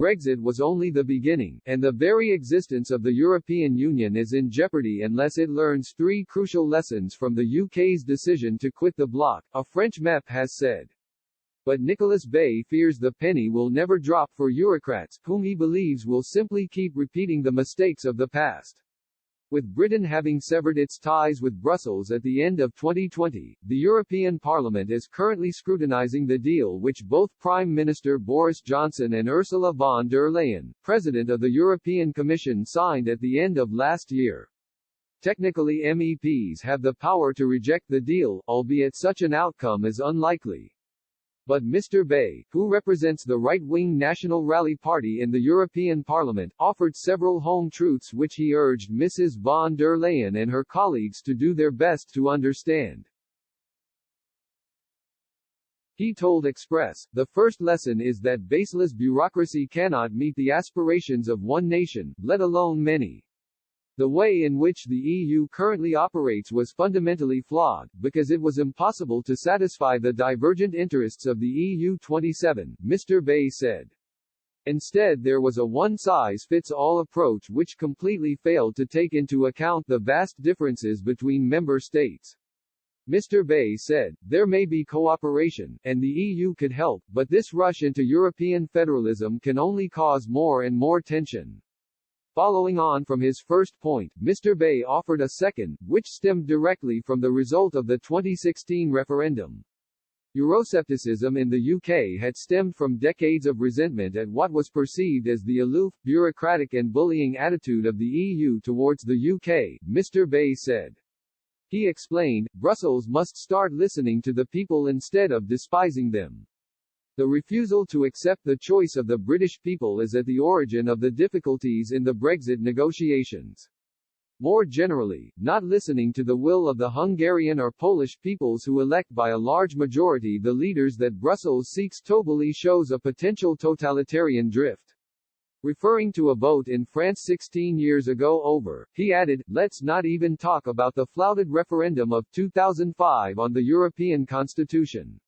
Brexit was only the beginning, and the very existence of the European Union is in jeopardy unless it learns three crucial lessons from the UK's decision to quit the bloc, a French MEP has said. But Nicolas Bay fears the penny will never drop for Eurocrats, whom he believes will simply keep repeating the mistakes of the past. With Britain having severed its ties with Brussels at the end of 2020, the European Parliament is currently scrutinising the deal which both Prime Minister Boris Johnson and Ursula von der Leyen, President of the European Commission, signed at the end of last year. Technically, MEPs have the power to reject the deal, albeit such an outcome is unlikely. But Mr. Bay, who represents the right-wing National Rally Party in the European Parliament, offered several home truths which he urged Mrs. von der Leyen and her colleagues to do their best to understand. He told Express, "The first lesson is that baseless bureaucracy cannot meet the aspirations of one nation, let alone many. The way in which the EU currently operates was fundamentally flawed, because it was impossible to satisfy the divergent interests of the EU 27, Mr. Bay said. Instead, there was a one-size-fits-all approach which completely failed to take into account the vast differences between member states. Mr. Bay said, there may be cooperation, and the EU could help, but this rush into European federalism can only cause more and more tension. Following on from his first point, Mr. Bay offered a second, which stemmed directly from the result of the 2016 referendum. Euroscepticism in the UK had stemmed from decades of resentment at what was perceived as the aloof, bureaucratic and bullying attitude of the EU towards the UK, Mr. Bay said. He explained, Brussels must start listening to the people instead of despising them. The refusal to accept the choice of the British people is at the origin of the difficulties in the Brexit negotiations. More generally, not listening to the will of the Hungarian or Polish peoples who elect by a large majority the leaders that Brussels seeks totally shows a potential totalitarian drift. Referring to a vote in France 16 years ago over, he added, let's not even talk about the flouted referendum of 2005 on the European Constitution.